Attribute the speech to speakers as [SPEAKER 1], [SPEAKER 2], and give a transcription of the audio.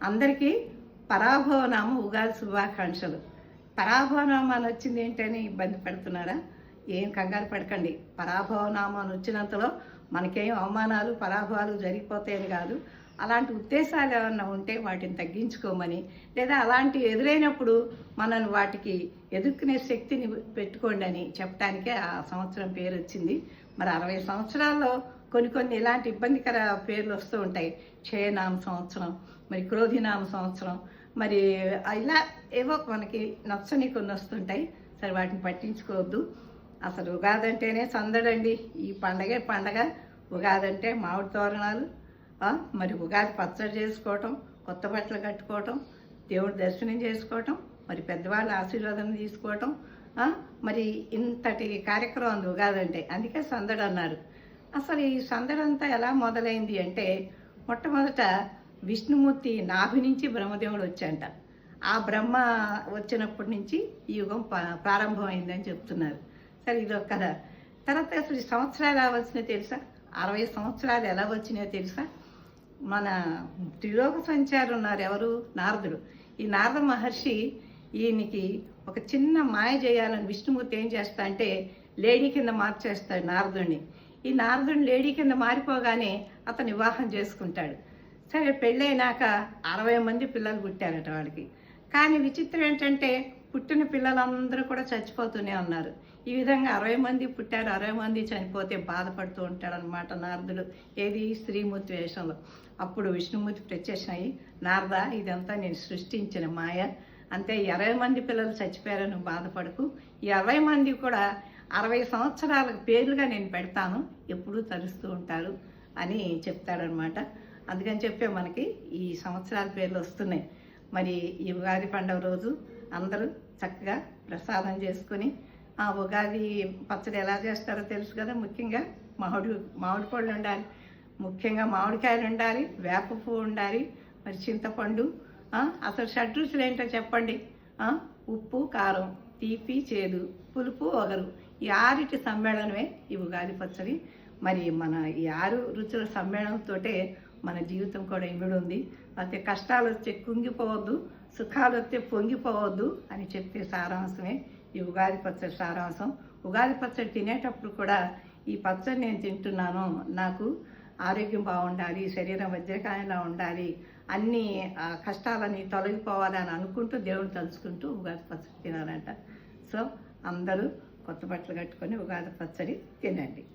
[SPEAKER 1] అందరికీ పరాభవనామ ఉగాది శుభాకాంక్షలు. పరాభవనామా అని వచ్చింది ఏంటని ఇబ్బంది పడుతున్నారా? ఏం కంగారు పడకండి. పరాభవనామా అని వచ్చినంతలో మనకేం అవమానాలు పరాభవాలు జరిగిపోతాయని కాదు. అలాంటి ఉద్దేశాలు ఏమన్నా ఉంటే వాటిని తగ్గించుకోమని, లేదా అలాంటి ఎదురైనప్పుడు మనల్ని వాటికి ఎదుర్కొనే శక్తిని పెట్టుకోండి అని చెప్పడానికే ఆ సంవత్సరం పేరు వచ్చింది. మరి 60 సంవత్సరాల్లో కొన్ని ఇలాంటి ఇబ్బందికర పేర్లు వస్తూ ఉంటాయి. క్షయనామ సంవత్సరం, మరి క్రోధినామ సంవత్సరం, మరి ఇలా ఏవో మనకి నచ్చని కొన్ని వస్తుంటాయి. సరే, వాటిని పట్టించుకోవద్దు. అసలు ఉగాది అంటేనే సందడండి. ఈ పండగ. ఉగాది అంటే మామిడి తోరణాలు, మరి ఉగాది పచ్చడి చేసుకోవటం, కొత్త బట్టలు కట్టుకోవటం, దేవుడి దర్శనం చేసుకోవటం, మరి పెద్దవాళ్ళ ఆశీర్వాదం తీసుకోవటం, మరి ఇంతటి కార్యక్రమం ఉంది ఉగాది అంటే. అందుకే సందడి అన్నారు. అసలు ఈ సందడంతా ఎలా మొదలైంది అంటే, మొట్టమొదట విష్ణుమూర్తి నాభి నుంచి బ్రహ్మదేవుడు వచ్చాంట. ఆ బ్రహ్మ వచ్చినప్పటి నుంచి ఈ యుగం ప్రారంభమైందని చెప్తున్నారు. సరే, ఇదొక కథ. తర్వాత అసలు ఈ సంవత్సరాలు ఎలా వచ్చినాయో తెలుసా? 60 సంవత్సరాలు ఎలా వచ్చినాయో తెలుసా? మన త్రిలోక సంచారి ఉన్నారు, ఎవరు? నారదుడు. ఈ నారద మహర్షి ఈయనకి ఒక చిన్న మాయ చేయాలని విష్ణుమూర్తి ఏం చేస్తా అంటే లేడీ కింద మార్చేస్తాడు నారదుడిని. ఈ నారదుడిని లేడీ కింద మారిపోగానే అతను వివాహం చేసుకుంటాడు. సరే, పెళ్ళైనాక 60 మంది పిల్లలు పుట్టారట వాడికి. కానీ విచిత్రం ఏంటంటే పుట్టిన పిల్లలందరూ కూడా చచ్చిపోతూనే ఉన్నారు. ఈ విధంగా 60 మంది పుట్టారు, 60 మంది చనిపోతే బాధపడుతూ ఉంటాడనమాట నారదుడు. ఏది? స్త్రీమూర్తి వేషంలో. అప్పుడు విష్ణుమూర్తి ప్రత్యక్షమై, నారద, ఇదంతా నేను సృష్టించిన మాయ, అంతే. 20 మంది పిల్లలు చచ్చిపోయారని బాధపడకు. ఈ 60 మంది కూడా 60 సంవత్సరాల పేర్లుగా నేను పెడతాను, ఎప్పుడూ తలుస్తూ ఉంటారు అని చెప్తాడనమాట. అందుకని చెప్పే మనకి ఈ సంవత్సరాల పేర్లు వస్తున్నాయి. మరి ఈ ఉగాది పండుగ రోజు అందరూ చక్కగా ప్రసాదం చేసుకుని, ఆ ఉగాది పచ్చడి ఎలా చేస్తారో తెలుసు కదా. ముఖ్యంగా మామిడి పళ్ళు ఉండాలి, ముఖ్యంగా మామిడికాయలు ఉండాలి, వేప పువ్వు ఉండాలి, మరి చింతపండు. అసలు షడ్రుచులు ఏంటో చెప్పండి? ఉప్పు, కారం, తీపి, చేదు, పులుపు, ఒగరు, ఈ 6 సమ్మేళనమే ఈ ఉగాది పచ్చడి. మరి మన ఈ 6 రుచుల సమ్మేళనంతో మన జీవితం కూడా ఇమిడి ఉంది. అయితే కష్టాలు వస్తే కుంగిపోవద్దు, సుఖాలు వస్తే పొంగిపోవద్దు అని చెప్పే సారాంశమే ఈ ఉగాది పచ్చడి సారాంశం. ఉగాది పచ్చడి తినేటప్పుడు కూడా ఈ పచ్చడి నేను తింటున్నాను, నాకు ఆరోగ్యం బాగుండాలి, శరీరం వజ్రకాయంలా ఉండాలి, అన్ని కష్టాలని తొలగిపోవాలని అనుకుంటూ దేవుని తలుచుకుంటూ ఉగాది పచ్చడి తినాలంట. సో అందరూ కొత్త బట్టలు కట్టుకొని ఉగాది పచ్చడి తినండి.